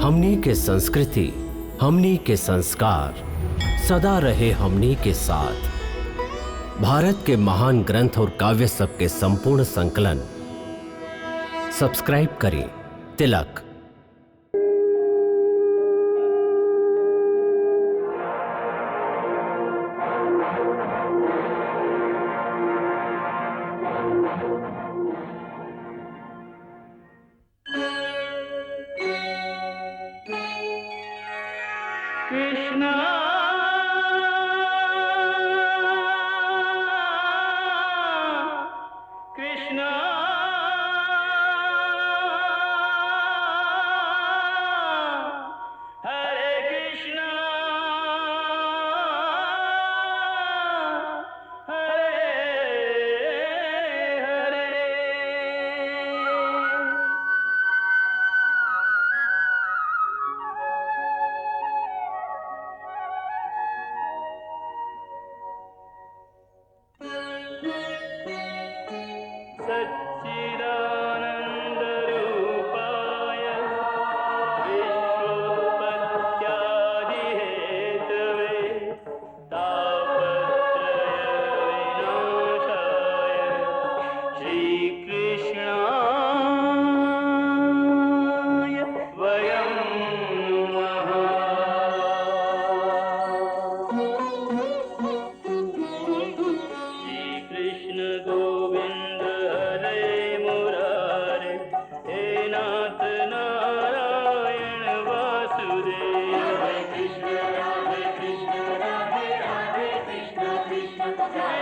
हमनी के संस्कृति, हमनी के संस्कार सदा रहे हमनी के साथ। भारत के महान ग्रंथ और काव्य सब के संपूर्ण संकलन सब्सक्राइब करें तिलक। कृष्णा कृष्णा हरे कृष्णा हरे हरे। सच्चिदानन्दरूपाय विश्वोत्पत्त्यादिहेतवे तापत्रयविनाशाय श्रीकृष्णाय वयं नमः। श्रीकृष्ण गोविंद हरे मुरारे, हे नाथ नारायण वासुदेव। हरे कृष्ण राधे कृष्ण कृष्ण हरे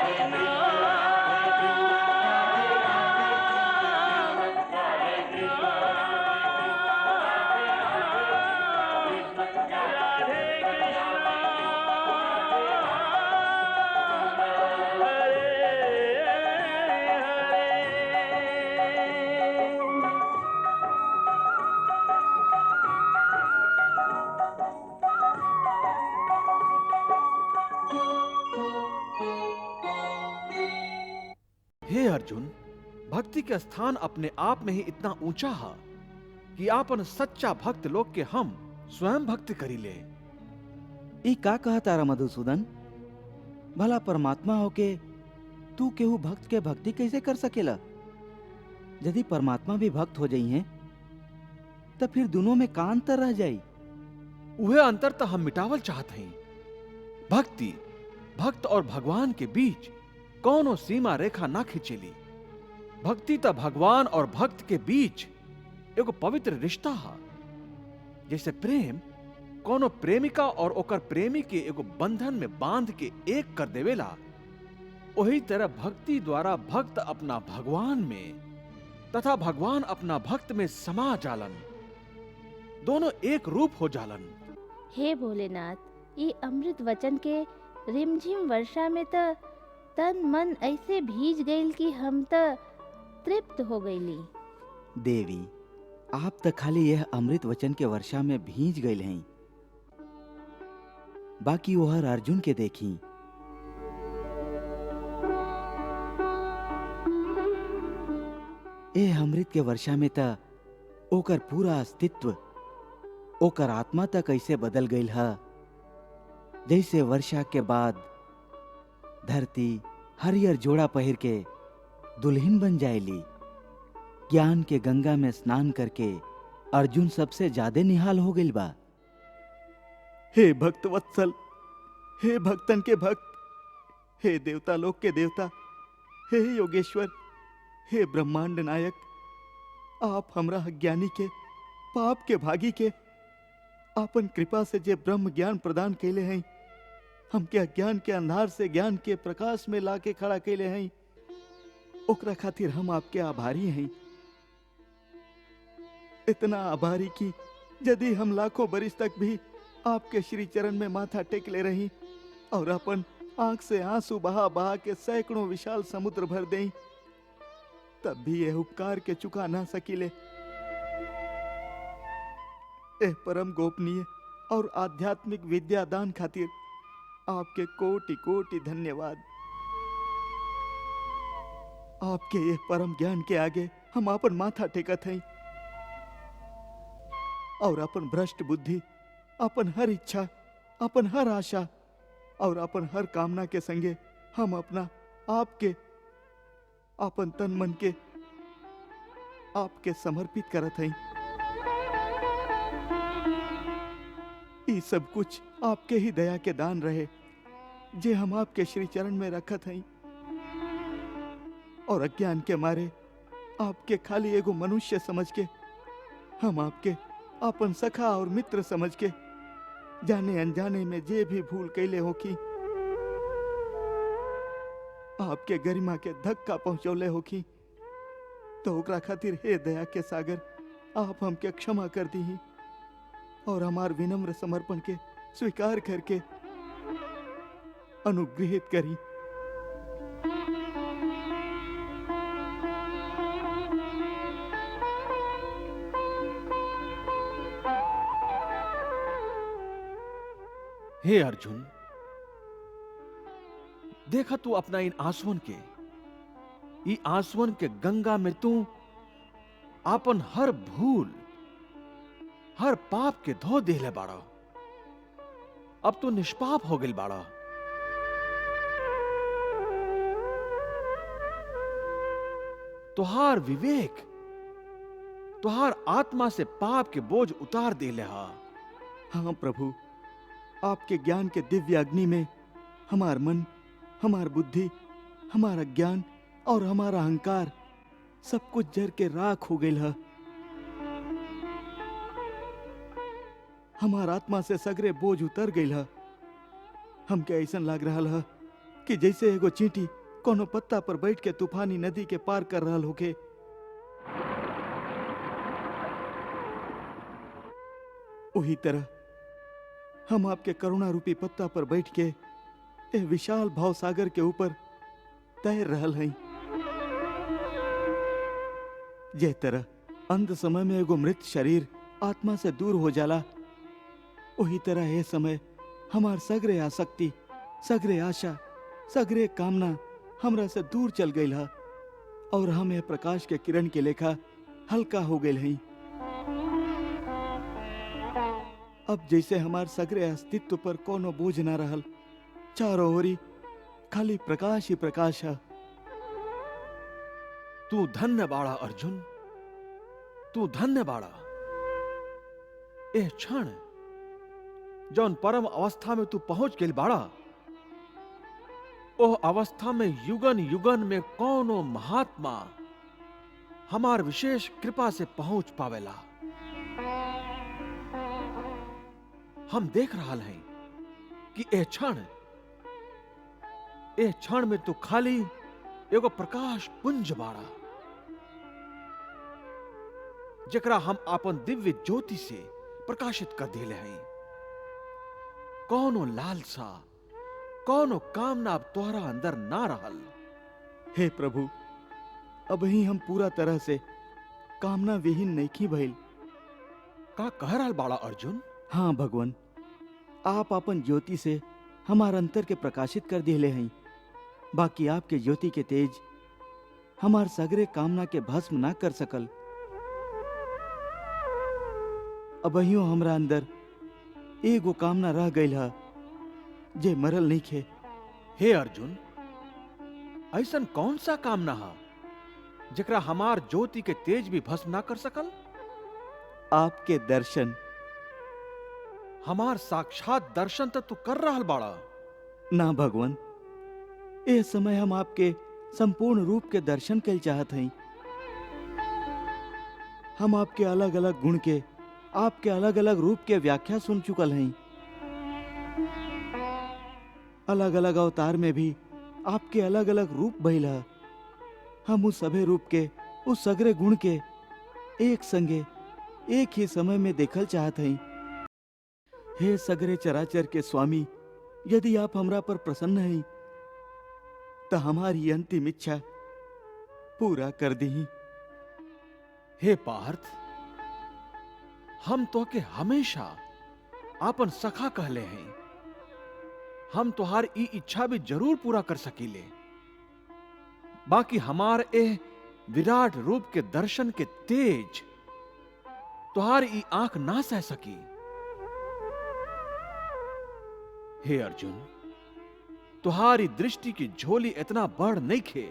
हे अर्जुन, भक्ति के स्थान अपने आप में ही इतना ऊंचा है कि आपन सच्चा भक्त लोग के हम स्वयं भक्ति करी ले। ई का कहा तारा मधुसूदन? भला परमात्मा होके तू केहू भक्त के भक्ति कैसे कर सकेला? यदि परमात्मा भी भक्त हो जाई हैं तो फिर दोनों में का अंतर रह जाई? वह अंतर तो हम मिटावल चाहते हैं। भक्ति, भक्त और भगवान के बीच कौनो सीमा रेखा ना खिंचेली। भक्ति तो भगवान और भक्त के बीच एगो पवित्र रिश्ता है। जैसे प्रेम कोनो प्रेमिका और ओकर प्रेमी के एगो बंधन में बांध के एक कर देवेला, वही तरह भक्ति द्वारा भक्त अपना भगवान में तथा भगवान अपना भक्त में समा जालन। दोनों एक रूप हो जालन। हे भोलेनाथ, ये अमृत वचन के रिमझिम वर्षा में तो तन मन ऐसे भीज गईल कि हम तो तृप्त हो गईली। देवी, आप तो खाली यह अमृत वचन के वर्षा में भीज गए हैं, बाकी वह अर्जुन के देखी। ए अमृत के वर्षा में तो ओकर पूरा अस्तित्व, ओकर आत्मा तक कैसे बदल गई है, जैसे वर्षा के बाद धरती हरियर जोड़ा पहिर के दुल्हन बन जाएली। ज्ञान के गंगा में स्नान करके अर्जुन सबसे ज्यादा निहाल हो गई बा। हे भक्त वत्सल, हे भक्तन के भक्त, हे देवता लोक के देवता, हे योगेश्वर, हे ब्रह्मांड नायक, आप हमरा अज्ञानी के, पाप के भागी के आपन कृपा से जे ब्रह्म ज्ञान प्रदान कैले हैं, हमके अज्ञान के अंधार से ज्ञान के प्रकाश में लाके खड़ा कैले हैं, ओकरा खातिर हम आपके आभारी हैं। इतना आभारी कि यदि हम लाखों बरिस तक भी आपके श्री चरण में माथा टेक ले रही और अपन आंख से आंसू बहा बहा के सैकड़ों विशाल समुद्र भर दें, तब भी यह उपकार के चुका ना सकीले। एह परम गोपनीय और आध्यात्मिक विद्या दान खातिर आपके कोटि कोटि धन्यवाद। आपके ये परम ज्ञान के आगे हम आपन माथा टेकत हैं। और अपन भ्रष्ट बुद्धि, अपन हर इच्छा, अपन हर आशा और अपन हर कामना के संगे हम अपना आपके, अपन तन मन के आपके समर्पित करत हई। ये सब कुछ आपके ही दया के दान रहे जे हम आपके श्री चरण में रखत हई, और अज्ञान के मारे आपके खाली एगो मनुष्य समझ के हम आपके अपन सखा और मित्र समझ के जाने अनजाने में जे भी भूल कैले हो की आपके गरिमा के धक्का पहुंचौले हो की, तो ओकरा खातिर हे दया के सागर आप हमके क्षमा कर दी और हमार विनम्र समर्पण के स्वीकार करके अनुग्रहित करी। हे अर्जुन, देखा तू अपना इन आंसुओं के, ई आंसुओं के गंगा में तू आपन हर भूल, हर पाप के धो देले बाड़ा। अब तू निष्पाप हो गई बाड़ा। तुहार विवेक, तुहार आत्मा से पाप के बोझ उतार देले हा। हाँ प्रभु, आपके ज्ञान के दिव्य अग्नि में हमार मन, हमार बुद्धि, हमारा ज्ञान और हमारा अहंकार सब कुछ जर के राख हो गई है। हमार आत्मा से सगरे बोझ उतर गई है। हमके ऐसा लग रहा है कि जैसे एगो चींटी कोनो पत्ता पर बैठ के तूफानी नदी के पार कर रहा होके। वही तरह हम आपके करुणा रूपी पत्ता पर बैठ के ए विशाल भाव सागर के ऊपर तैर रहल हई। जे तरह अंत समय में एगो मृत शरीर आत्मा से दूर हो जाला, वही तरह ये समय हमार सगरे आसक्ति, सगरे आशा, सगरे कामना हमरा से दूर चल गई है और हम ये प्रकाश के किरण के लेखा हल्का हो गए हई। अब जैसे हमार सगरे अस्तित्व पर कोनो बोझ ना रहल, चारों ओरी खाली प्रकाश ही प्रकाश है। तू धन्य बाड़ा अर्जुन, तू धन्य बाड़ा। ए क्षण जौन परम अवस्था में तू पहुंच गेल बाड़ा, ओह अवस्था में युगन युगन में कौनो महात्मा हमार विशेष कृपा से पहुंच पावेला। हम देख रहा हैं कि ए क्षण में तू खाली एगो प्रकाश पुंज बाड़ा, जकरा हम अपन दिव्य ज्योति से प्रकाशित कर दिले हैं। कौनो लालसा, कौनो कामना अब तोहरा अंदर ना रहल। हे प्रभु, अब ही हम पूरा तरह से कामना विहीन नहीं भइल। का कह रहल बाड़ा अर्जुन? हाँ भगवान, आप अपन ज्योति से हमार अंतर के प्रकाशित कर दिले हैं। बाकी आपके ज्योति के तेज हमार सगरे कामना के भस्म ना कर सकल। अबहियो हमरा अंदर एगो कामना रह गई है जे मरल नहीं खे। हे अर्जुन, ऐसन कौन सा कामना है जकरा हमार ज्योति के तेज भी भस्म ना कर सकल? आपके दर्शन। हमार साक्षात दर्शन तो तू कर रहल बाड़ा। ना भगवान, ए समय हम आपके संपूर्ण रूप के दर्शन के चाहत हई। हम आपके अलग अलग गुण के, आपके अलग अलग रूप के व्याख्या सुन चुकल हई। अलग अलग अवतार में भी आपके अलग अलग रूप भइल है। हम उस सभे रूप के, उस सगरे गुण के एक संगे एक ही समय में देखल चाहत हई। हे सगरे चराचर के स्वामी, यदि आप हमरा पर प्रसन्न हैं तो हमारी अंतिम इच्छा पूरा कर दी। हे पार्थ, हम तो के हमेशा आपन सखा कहले हैं। हम तुहार ई इच्छा भी जरूर पूरा कर सकीले। बाकी हमार ए विराट रूप के दर्शन के तेज तुहार ई आंख ना सह सकी। हे अर्जुन, तुहारी दृष्टि की झोली इतना बड़ नहीं खे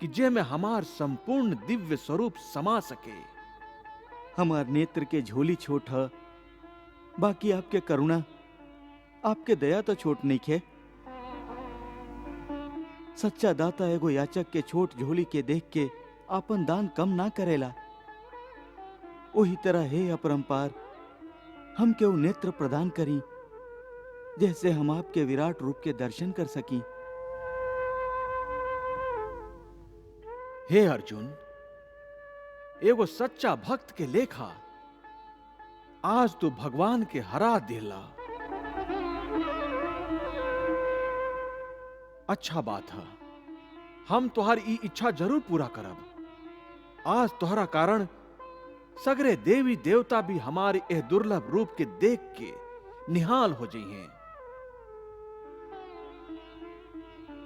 कि जे में हमार संपूर्ण दिव्य स्वरूप समा सके। हमार नेत्र के झोली छोट है, बाकी आपके करुणा, आपके दया तो छोट नहीं खे। सच्चा दाता एगो याचक के छोट झोली के देख के आपन दान कम ना करेला। वही तरह हे अपरंपार, हम के वो नेत्र प्रदान करी जैसे हम आपके विराट रूप के दर्शन कर सकी। हे अर्जुन, एगो सच्चा भक्त के लेखा आज तू भगवान के हरा दिला। अच्छा बात है, हम तुहार ई इच्छा जरूर पूरा करब। आज तुहरा कारण सगरे देवी देवता भी हमारे एह दुर्लभ रूप के देख के निहाल हो जाइए।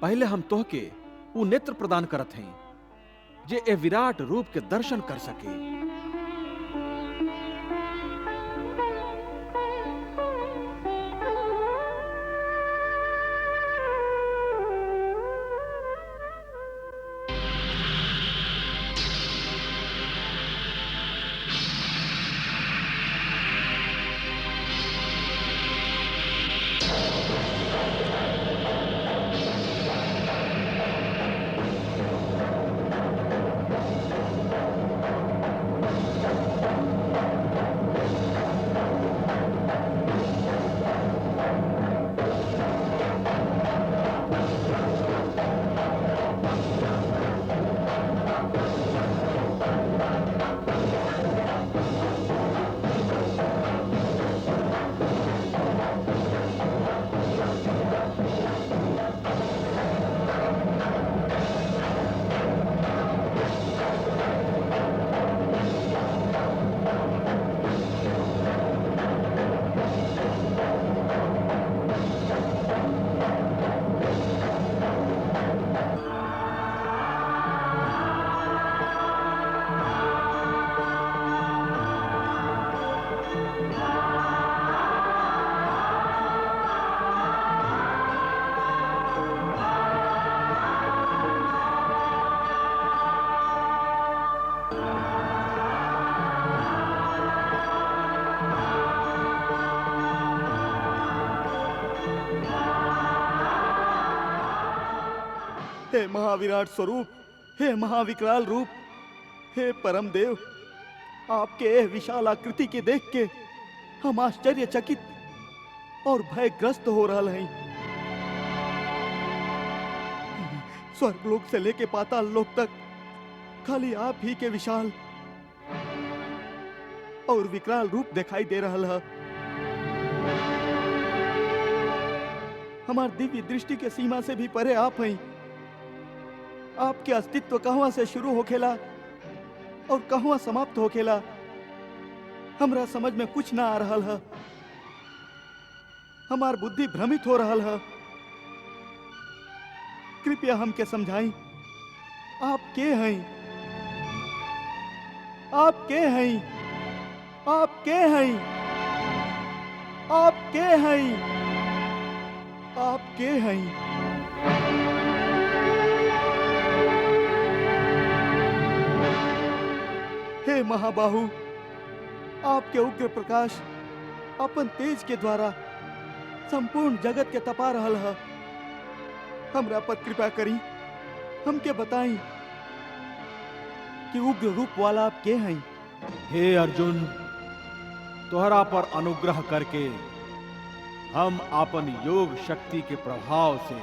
पहले हम तोहके ऊ नेत्र प्रदान करत हैं जे ए विराट रूप के दर्शन कर सके। हे महाविराट स्वरूप, हे महाविकराल रूप, हे परम देव, आपके यह विशाल आकृति के देख के हम आश्चर्यचकित और भयग्रस्त हो रहा हैं। स्वर्गलोक से लेके पाताल लोक तक खाली आप ही के विशाल और विकराल रूप दिखाई दे रहा है। हमार दिव्य दृष्टि के सीमा से भी परे आप हैं। आपके अस्तित्व कहां से शुरू होखेला और कहां समाप्त होखेला, हमरा समझ में कुछ ना आ रहा है। हमार बुद्धि भ्रमित हो रहा है। कृपया हमके समझाई, आप के हैं? आप के हैं? आप के हैं? आप के हैं? आप के हैं? हे महाबाहु, आपके उग्र प्रकाश अपन तेज के द्वारा संपूर्ण जगत के तपा रहल है। हमरा पर कृपा करी, हमके बताई कि उग्र रूप वाला आप के हैं? हे अर्जुन, तोहरा पर अनुग्रह करके हम अपन योग शक्ति के प्रभाव से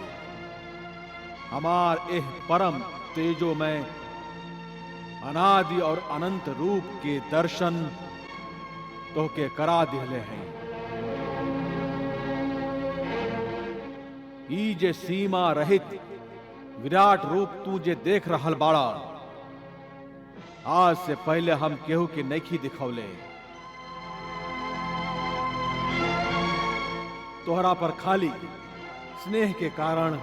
हमार एह परम तेजोमय अनादि और अनंत रूप के दर्शन तोहके करा दिले हैं। ई जे सीमा रहित विराट रूप तू जे देख रहल बाड़ा, आज से पहले हम केहू के नइखी दिखौले। तोहरा पर खाली स्नेह के कारण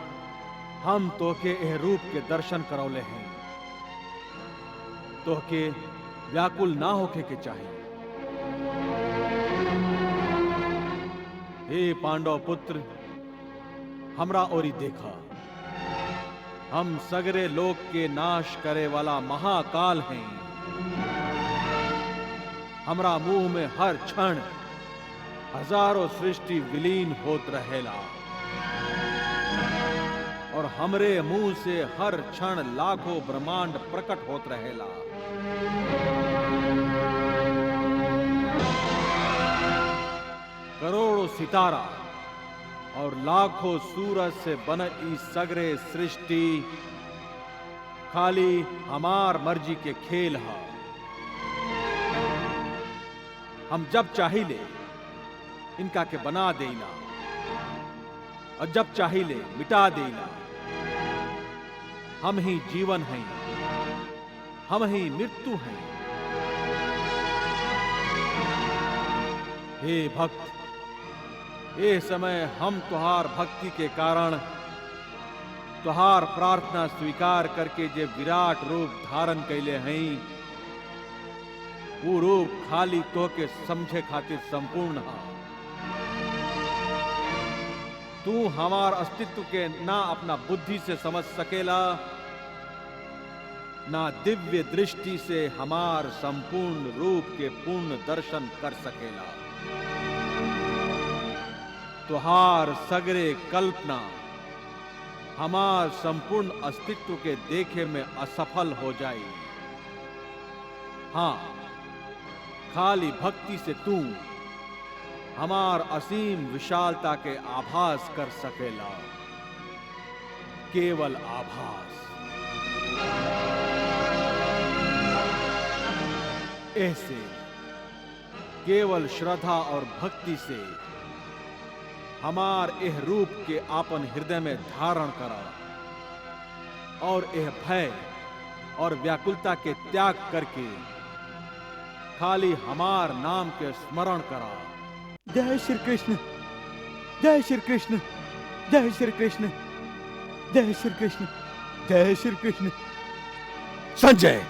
हम तोहके एह रूप के दर्शन करौले हैं। तोहके व्याकुल ना होके के चाहिए। पांडव पुत्र, हमरा ओरी देखा। हम सगरे लोक के नाश करे वाला महाकाल हैं। हमरा मुंह में हर क्षण हजारों सृष्टि विलीन होत रहेला और हमरे मुंह से हर क्षण लाखों ब्रह्मांड प्रकट होत रहेला। करोड़ों सितारा और लाखों सूरज से बने ई सगरे सृष्टि खाली हमार मर्जी के खेल हा। हम जब चाहिले इनका के बना देना और जब चाहिले मिटा देना। हम ही जीवन हैं, हम ही मृत्यु हैं। हे भक्त, ये समय हम तुहार भक्ति के कारण तुहार प्रार्थना स्वीकार करके जे विराट रूप धारण कैले हैं, वो रूप खाली तो के समझे खातिर संपूर्ण है। तू हमार अस्तित्व के ना अपना बुद्धि से समझ सकेला, ना दिव्य दृष्टि से हमार संपूर्ण रूप के पूर्ण दर्शन कर सकेला। तुहार सगरे कल्पना हमार संपूर्ण अस्तित्व के देखे में असफल हो जाए। हाँ, खाली भक्ति से तू हमार असीम विशालता के आभास कर सकेला, केवल आभास। ऐसे केवल श्रद्धा और भक्ति से हमार एह रूप के आपन हृदय में धारण करा और एह भय और व्याकुलता के त्याग करके खाली हमार नाम के स्मरण करा। जय श्री कृष्ण, जय श्री कृष्ण, जय श्री कृष्ण, जय श्री कृष्ण, जय श्री कृष्ण। संजय,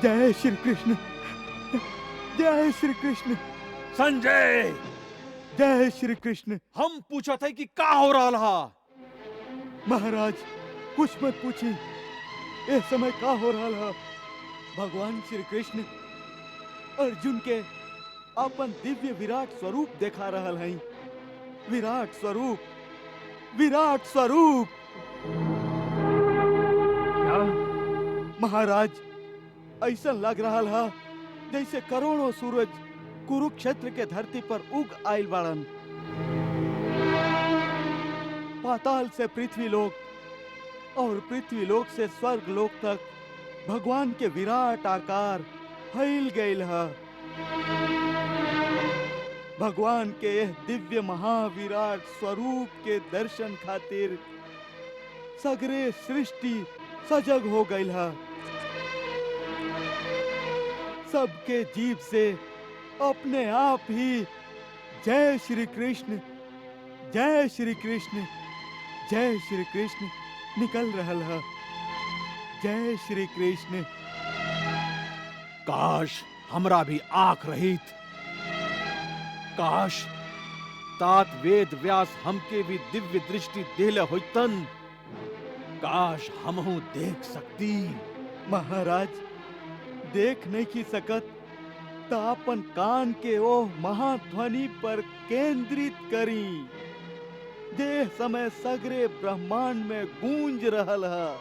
जय श्री कृष्ण, जय श्री कृष्ण, संजय, जय श्री कृष्ण। हम पूछा था कि का हो रहा हा? महाराज कुछ मत पूछी, इस समय का हो रहा है। भगवान श्री कृष्ण अर्जुन के अपन दिव्य विराट स्वरूप देखा रहल हैं। विराट स्वरूप, विराट स्वरूप। महाराज ऐसा लग रहा है जैसे करोड़ों सूरज कुरुक्षेत्र के धरती पर उग आयल बाड़न। पाताल से पृथ्वी लोक और पृथ्वी लोक से स्वर्ग लोक तक भगवान के विराट आकार फैल गयल है। भगवान के यह दिव्य महाविराट स्वरूप के दर्शन खातिर सगरे सृष्टि सजग हो गई है। सबके जीभ से अपने आप ही जय श्री कृष्ण, जय श्री कृष्ण, जय श्री कृष्ण निकल रहल है। जय श्री कृष्ण। काश हमरा भी आंख रहित। काश तात वेद व्यास हमके भी दिव्य दृष्टि देले होइतन। काश हमहू देख सकती। महाराज देख नहीं की सकत तो अपन कान के ओह महाध्वनि पर केंद्रित करी जे समय सगरे ब्रह्मांड में गूंज रहल है।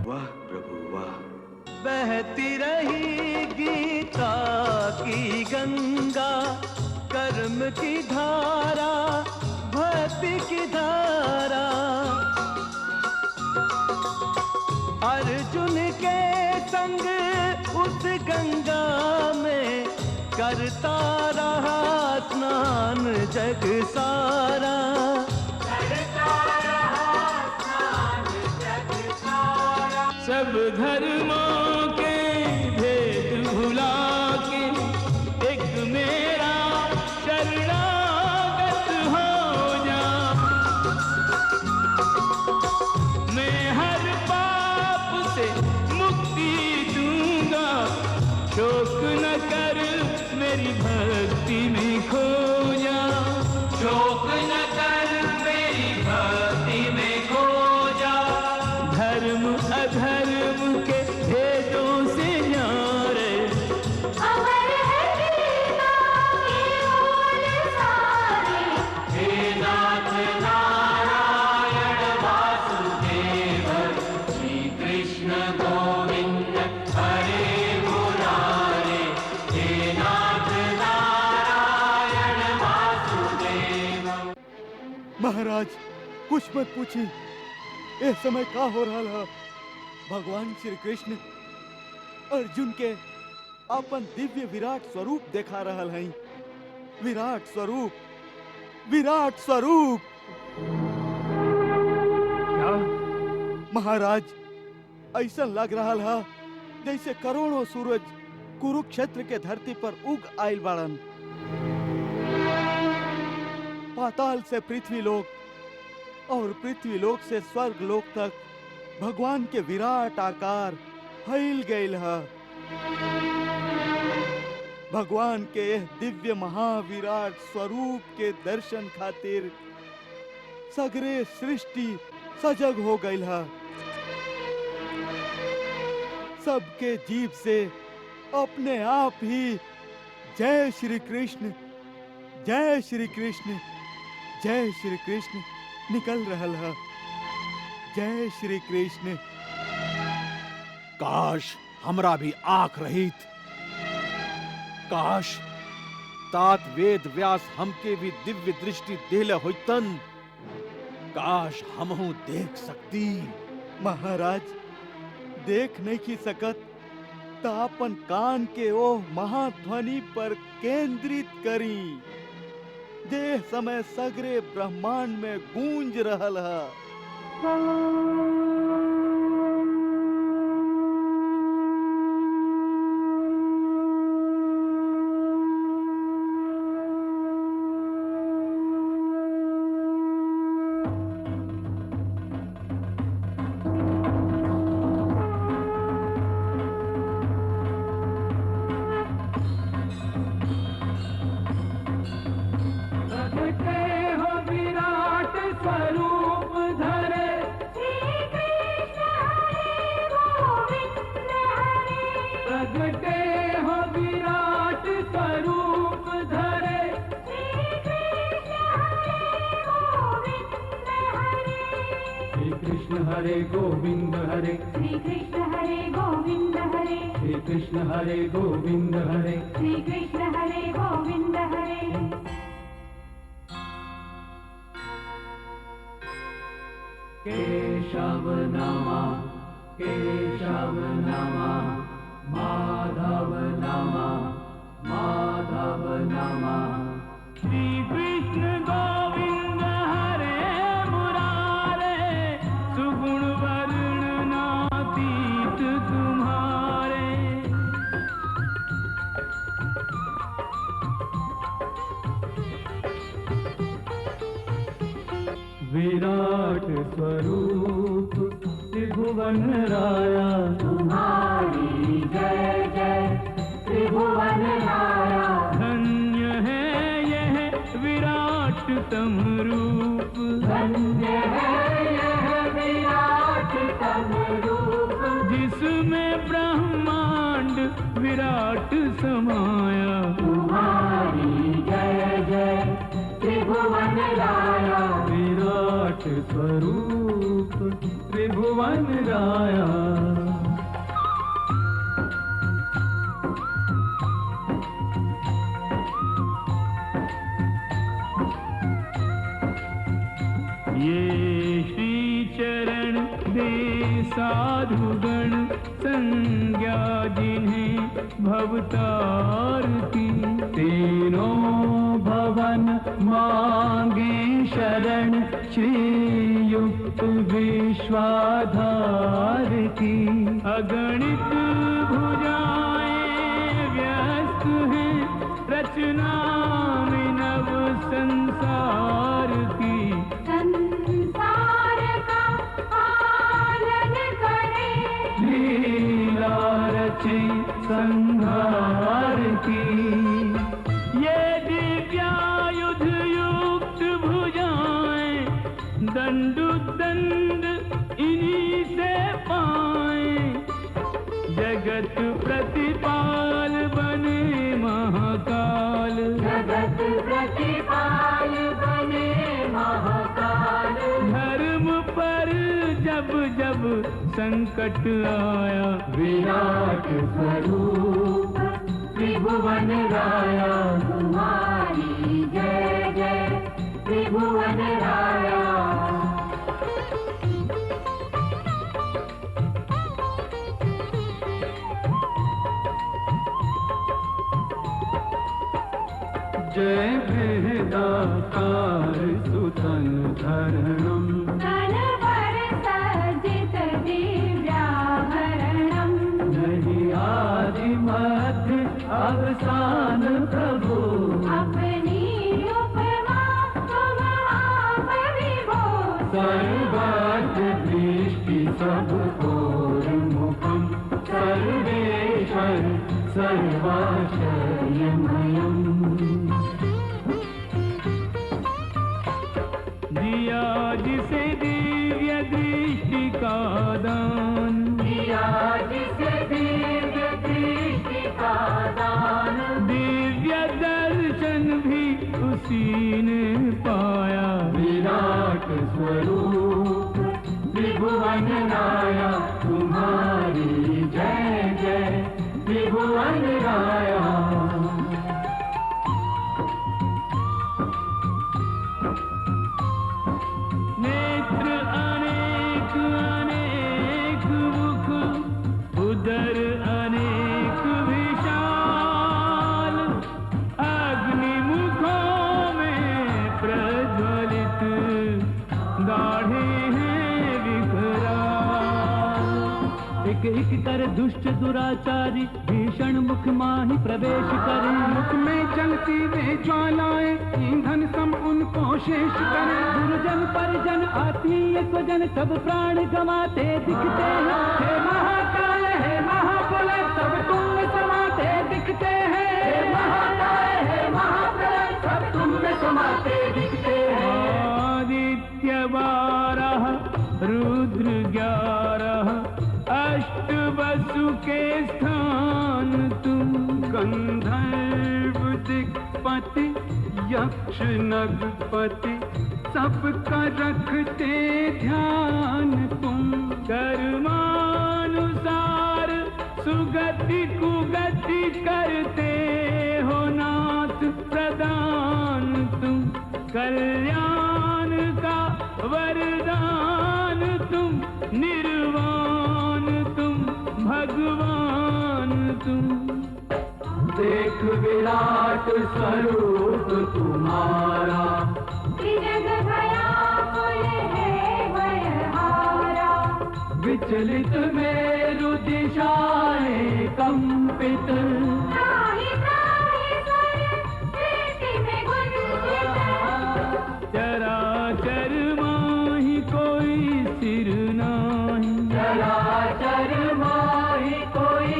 वाह प्रभु वाह। बहती रही गीता की गंगा, कर्म की धारा, भक्ति की धारा। अर्जुन के संग उस गंगा में करता रहा स्नान जग सारा। सब धर्मों के भेद भुला के एक मेरा शरणा न कर मेरी भक्ति में खो जा, शोक न कर मेरी भक्ति में खो जा। धर्म अधर्म के भेदों से न्यारे अमर है गीता के बोल सारे। हे नाथ नारायण वासुदेव, श्री कृष्ण गोविंद हरे मुरारे। हे नाथ नारायण वासुदेव। महाराज कुछ मत पूछी, इस समय का हो रहा है। भगवान श्री कृष्ण अर्जुन के अपन दिव्य विराट स्वरूप देखा रहल हैं। विराट स्वरूप, विराट स्वरूप। क्या? महाराज ऐसा लग रहा है जैसे करोड़ों सूरज कुरुक्षेत्र के धरती पर उग आयल बाड़न। पाताल से पृथ्वी लोक और पृथ्वी लोक से स्वर्ग लोक तक भगवान के विराट आकार फैल गईल है। भगवान के यह दिव्य महाविराट स्वरूप के दर्शन खातिर सगरे सृष्टि सजग हो गईल है। सबके जीव से अपने आप ही जय श्री कृष्ण, जय श्री कृष्ण, जय श्री कृष्ण निकल रहल है। जय श्री कृष्ण। काश हमरा भी आंख रहित, काश तात वेद व्यास हमके भी दिव्य दृष्टि देले होइतन, काश हमहू देख सकती। महाराज देख नहीं की सकत तो अपन कान के ओह महाध्वनि पर केंद्रित करी, जे समय सगरे ब्रह्मांड में गूंज रहल है। हरे गोविंद हरे, श्री कृष्ण हरे गोविंद हरे, श्री कृष्ण हरे गोविंद हरे, श्री कृष्ण हरे गोविंद हरे। केशव नमः, केशव नमः, माधव नमः, माधव नमः। श्री कृष्ण गोविंद हरे मुरारे, सुगुण वर्ण नातीत तुम्हारे। विराट स्वरूप त्रिभुवन राया, तुम्हारी जय जय त्रिभुवन राया। धन्य है यह विराट तम रूप, धन्य है यह विराट तम रूप। जिसमें ब्रह्मांड विराट समाया। तुम्हारी जय जय त्रिभुवन राया। विराट स्वरूप त्रिभुवन राया। ये श्री चरण दे साधुगण, संज्ञा जिन्हें भवतार की। तीनों भवन मांगे शरण, श्री युक्त विश्वाधार की। अगणित भुजाएं व्यस्त हैं, रचना में नव संसार की। संसार का पालन करे, लीला रचे संहार प्रतिपाल बने महाकाल। धर्म पर जब जब संकट आया, विराट स्वरूप त्रिभुवन राया। तुम्हारी जय जय त्रिभुवन राया। जय वेदाकार सुतन धरणम। तन पर सज्जित दिव्याभरणम्। नहीं आदि मध्य अवसान प्रभु। अपनी उपमा तुम आप विभो। सर्वार्थ दृष्टि सब ओर मुखम। सर्वेश्वर सर्वाश्रयमयम्। दिया जिसे दिव्य दृष्टि का दान। दिया जिसे दिव्य दृष्टि का दान। दिव्य दर्शन भी उसी ने पाया। विराट स्वरूप त्रिभुवन राया। तुम्हारी जय जय त्रिभुवन राया। नेत्र अनेक अनेक मुख, उदर अनेक विशाल। अग्नि मुखों में प्रज्वलित गाढ़े हैं विकराल। एक एक कर दुष्ट दुराचारी भीषण मुख माही प्रवेश करें। मुख में जलती वे ज्वालाएं ईंधन सम उनको शेष करें। गुरुजन परिजन आत्मीय स्वजन सब प्राण गंवाते दिखते हैं। हे महाकाल हे महाप्रलय सब तुम में समाते दिखते हैं। हे महाकाय हे महाप्रलय सब तुम में समाते दिखते हैं। आदित्य 12 रुद्र 11 अष्ट वसु के स्थान तुम। गंधर्व दिक्पति यक्ष नगपति सबका रखते ध्यान तुम। कर्मानुसार सुगति कुगति करते हो नाथ प्रदान तुम। कल्याण का वरदान तुम। निर्वाण तुम भगवान तुम। देख विराट स्वरूप तुम्हारा। जग भयाकुल है भयहारा। विचलित मेरु दिशाएं कंपित। त्राहि त्राहि स्वर सृष्टि में गुंजित। चराचर माहि कोई सिर नाही। चराचर माहि कोई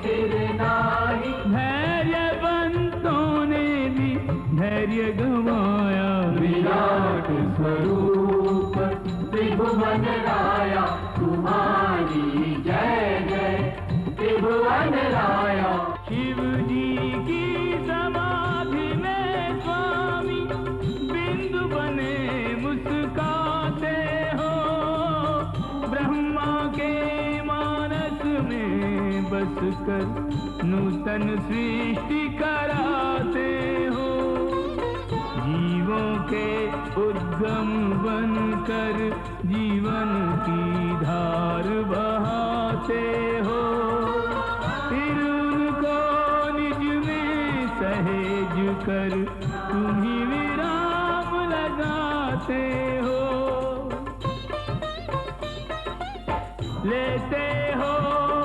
सिर नाही। धैर्यवंतों ने भी धैर्य गंवाया। विराट स्वरूप त्रिभुवन राया। तुम्हारी जय जय त्रिभुवन राया। शिव जी की समाधि में स्वामी बिंदु बने मुस्काते हो। ब्रह्मा के मानस में बस कर नूतन सृष्टि कराते हो। जीवों के उद्गम बनकर जीवन की धार बहाते हो। फिर उनको निज में सहेज कर तुम ही विराम लगाते हो। लेते हो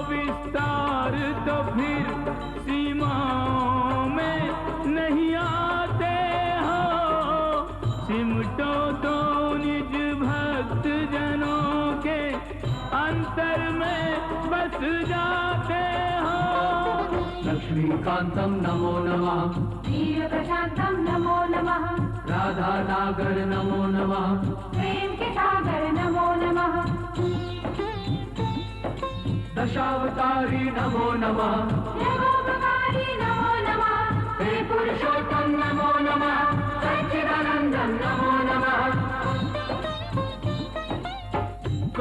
विस्तार तो फिर सीमाओं में नहीं आते हो। सिमटो तो निज भक्त जनों के अंतर में बस जाते हो। लक्ष्मीकांतं नमो नमः। वीर प्रशांतं नमो नमः। राधा नागर नमो नमः। प्रेम के सागर नमो नमः। दशावतारी नमो नमः। जगोपकारी नमो नमः। हे पुरुषोत्तम नमो नमः।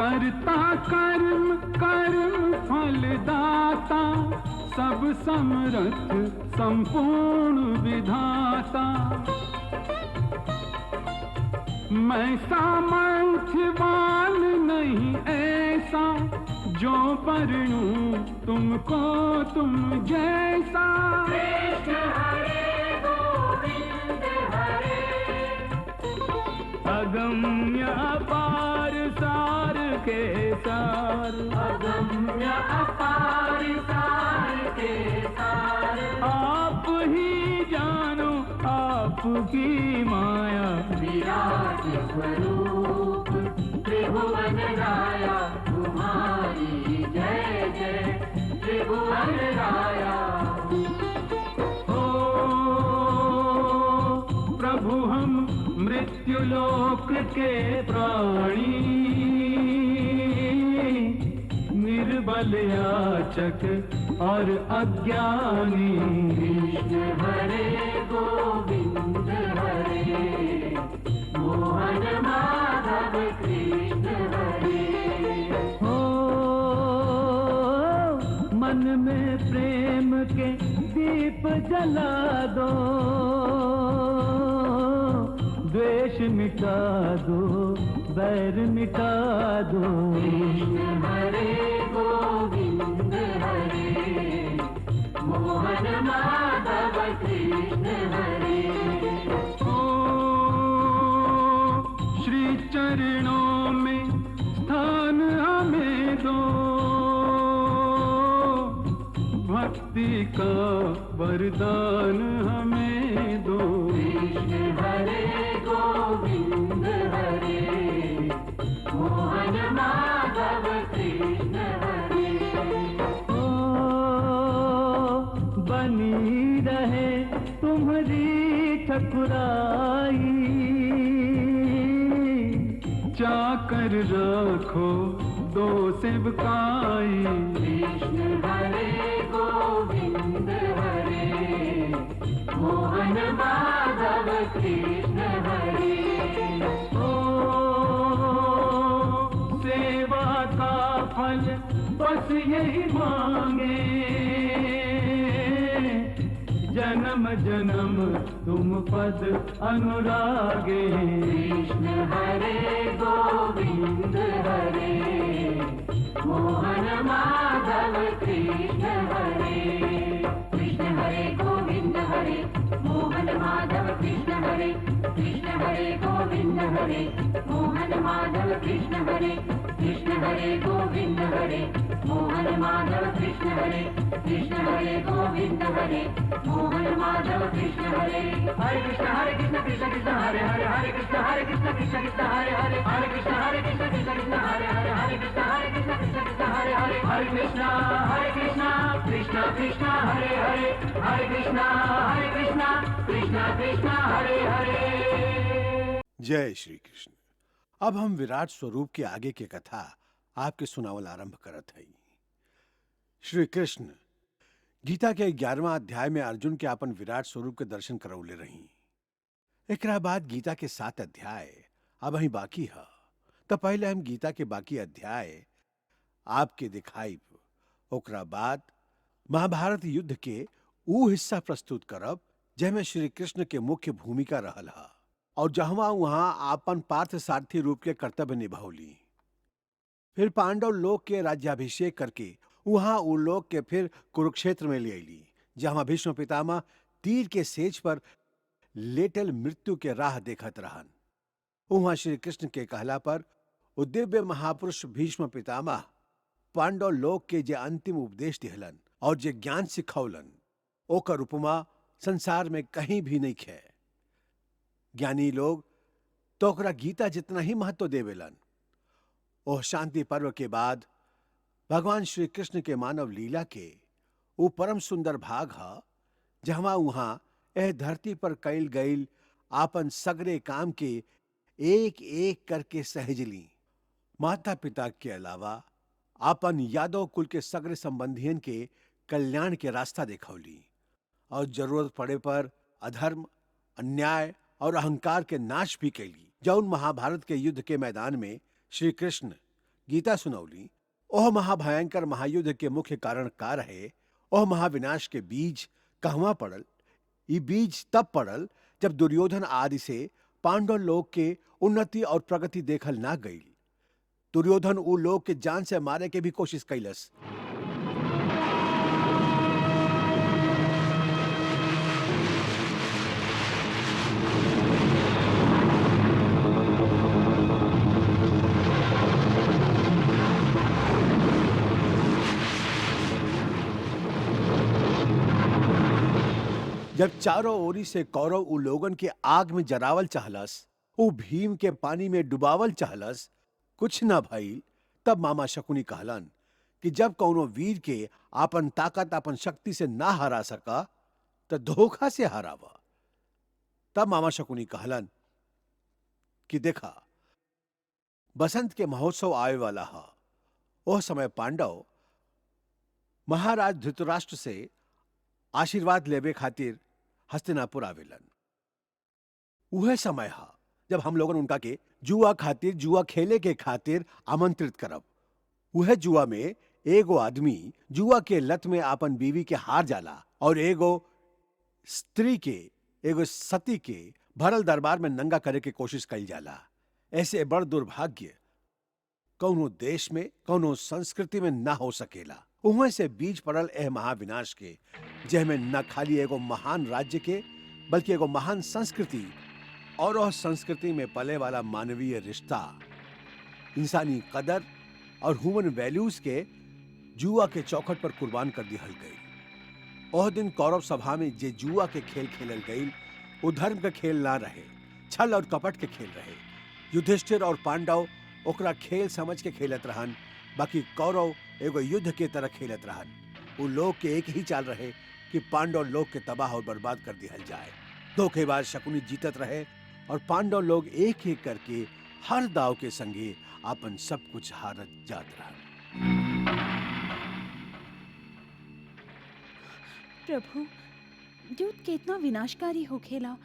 करता कर्म कर्म फलदाता, सब समर्थ संपूर्ण विधाता। मैं सामर्थ्यवान नहीं ऐसा, जो परिणू तुमको तुम जैसा। कृष्ण हरे गोविंद हरे, अगम्य अपार सार के सार, अगम्य अपार सार के सार। आप ही जानो आपकी माया, विराट स्वरूप त्रिभुवन राया, तुम्हारी जय जय त्रिभुवन राया। हो प्रभु हम मृत्युलोक के प्राणी, निर्बल याचक और अज्ञानी। कृष्ण हरे गोविंद हरे, मोहन माधव कृष्ण हरे। हो मन में प्रेम के दीप जला दो, द्वेष मिटा दो, बैर मिटा दो। कृष्ण हरे गोविंद हरे, मोहन माधव कृष्ण हरे। ओ श्री चरणों में स्थान हमें दो, भक्ति का वरदान हमें दो। कृष्ण हरे गोविंद हरे, मोहन माधव कृष्ण हरे। ओ बनी रहे तुम्हारी ठकुराई, चाकर रखो दो सेवकाई। कृष्ण हरे गोविंद हरे, मोहन माधव कृष्ण हरे। ओ सेवा का फल बस यही मांगे, जन्म जन्म तुम पद अनुरागे। कृष्ण हरे गोविंद हरे, मोहन माधव कृष्ण हरे। कृष्ण हरे गोविंद हरे, मोहन माधव कृष्ण हरे। कृष्ण हरे गोविंद हरे, मोहन माधव कृष्ण हरे। कृष्ण हरे गोविंद हरे, मोहन माधव कृष्ण हरे। कृष्ण हरे गोविंद हरे, मोहन माधव कृष्ण हरे। हरे कृष्ण कृष्ण कृष्ण हरे हरे, हरे कृष्ण कृष्ण हरे हरे, हरे कृष्ण कृष्ण हरे हरे, हरे कृष्ण कृष्ण हरे हरे, हरे कृष्ण कृष्ण कृष्ण हरे हरे, हरे कृष्ण कृष्ण कृष्ण हरे हरे। जय श्री कृष्ण। अब हम विराट स्वरूप के आगे की कथा आपके सुनावल आरंभ करत हई। श्री कृष्ण गीता के 11वां अध्याय में अर्जुन के अपन विराट स्वरूप के दर्शन करौले रही। एकरा बाद गीता के 7 अध्याय अब ही बाकी है। तो पहले हम गीता के बाकी अध्याय आपके दिखाई, ओकरा बाद महाभारत युद्ध के ऊ हिस्सा प्रस्तुत करब जेमे श्री कृष्ण के मुख्य भूमिका रहल हा और जहवा वहां आपन पार्थ सारथी रूप के कर्तव्य निभावली। फिर पांडव लोक के राज्याभिषेक करके वहां उ लोग के फिर कुरुक्षेत्र में ले अली, जहां भीष्म पितामह तीर के सेज पर लेटल मृत्यु के राह देखत रहन। वहां श्री कृष्ण के कहला पर उ दिव्य महापुरुष भीष्म पितामह पांडव लोक के जे अंतिम उपदेश दिहलन और जे ज्ञान सिखौलन, ओकर उपमा संसार में कहीं भी नहीं खे। ज्ञानी लोग तो ओकरा गीता जितना ही महत्व देवेलन। ओह शांति पर्व के बाद भगवान श्री कृष्ण के मानव लीला के वो परम सुंदर भाग है जहां वहां एह धरती पर कैल गईल आपन सगरे काम के एक एक करके सहजली। माता पिता के अलावा आपन यादव कुल के सगरे संबंधियन के कल्याण के रास्ता देखौली और जरूरत पड़े पर अधर्म, अन्याय और अहंकार के नाश भी कैली। जौन महाभारत के युद्ध के मैदान में श्री कृष्ण गीता सुनौली ओह महाभयंकर महायुद्ध के मुख्य कारण का रहे, ओह महाविनाश के बीज कहवा पड़ल। ये बीज तब पड़ल जब दुर्योधन आदि से पांडव लोग के उन्नति और प्रगति देखल ना गई। दुर्योधन उ लोग के जान से मारे के भी कोशिश कैलस। जब चारों ओरी से कौरव उ लोगन के आग में जरावल चाहलस, उ भीम के पानी में डुबावल चाहलस, कुछ ना भइल। तब मामा शकुनी कहलन कि जब कौनो वीर के आपन ताकत आपन शक्ति से ना हरा सका तो धोखा से हरावा। तब मामा शकुनी कहलन कि देखा, बसंत के महोत्सव आए वाला हा। ओह समय पांडव महाराज धृतराष्ट्र से आशीर्वाद लेवे खातिर हस्तिनापुर आवेलन। वह समय हा जब हम लोगन उनका के जुआ खेले के खातिर आमंत्रित करब। वह जुआ में एगो आदमी जुआ के लत में आपन बीवी के हार जाला और एगो स्त्री के, एगो सती के भरल दरबार में नंगा करे के कोशिश कइल जाला। ऐसे बड़ दुर्भाग्य कौनो देश में, कौनो संस्कृति में ना हो सकेला। उहें से बीज पड़ल एह महाविनाश के, जेमे न खाली एगो महान राज्य के बल्कि एगो महान संस्कृति और वह संस्कृति में पले वाला मानवीय रिश्ता, इंसानी कदर और ह्यूमन वैल्यूज के जुआ के चौखट पर कुर्बान कर दिहल गई। ओह दिन कौरव सभा में जे जुआ के खेल खेलल गई वो धर्म के खेल ना रहे, छल और कपट के खेल रहे। युधिष्ठिर और पांडव ओकरा खेल समझ के खेलत रहन, बाकी कौरव एगो युद्ध के तरह खेलत रहन। वो लोग के एक ही चाल रहे कि पांडव लोग के तबाह और बर्बाद कर दिहल जाए। धोखेबाज शकुनी जीतत रहे और पांडव लोग एक एक करके हर दाव के संगे अपन सब कुछ हारत जात रहन। प्रभु, युद्ध कितना विनाशकारी होखेला,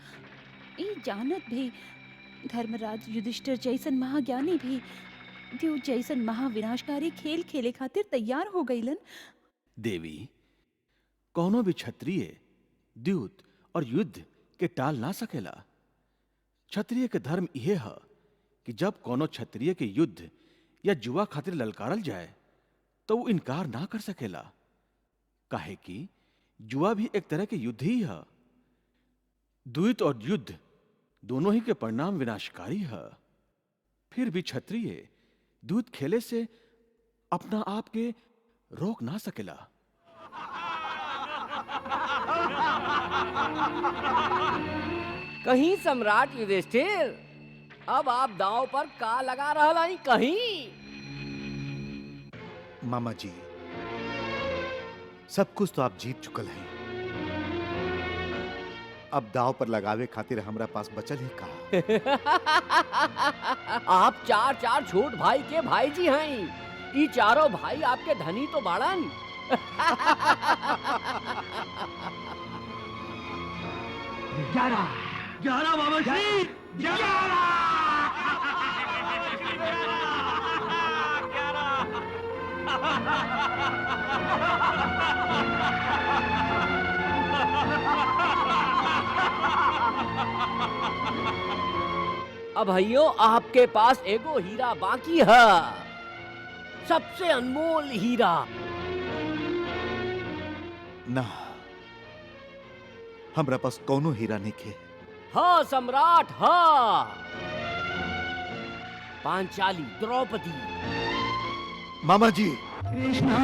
ई जानत भी धर्मराज युधिष्ठिर जैसन महाज्ञानी भी द्युत जैसन महाविनाशकारी खेल खेले खातिर तैयार हो गईलन। देवी, कौनो भी क्षत्रिय द्युत और युद्ध के टाल ना सकेला। क्षत्रिय के धर्म यह है कि जब कोनो क्षत्रिय के युद्ध या जुआ खातिर ललकारल जाए तो वो इनकार ना कर सकेला, काहे कि जुआ भी एक तरह के युद्ध ही है। द्वैत और युद्ध दोनों ही के परिणाम विनाशकारी है। फिर भी क्षत्रिय द्वैत खेले से अपना आप के रोक ना सकेला। कहीं सम्राट युधिष्ठिर, अब आप दांव पर का लगा रहा है कहीं? मामा जी, सब कुछ तो आप जीत चुकल हैं। अब दाव पर लगावे खातिर हमरा पास बचल ही कहा। आप चार छोट भाई के भाई जी हैं। ये चारों भाई आपके धनी तो बाड़न। ग्यारह बाबा जी, 11। अब भैयो, आपके पास एगो हीरा बाकी है, सबसे अनमोल हीरा। ना, हमरा पास कोनो हीरा नहीं खे। हाँ सम्राट, हाँ। पांचाली, द्रौपदी। मामा जी, कृष्णा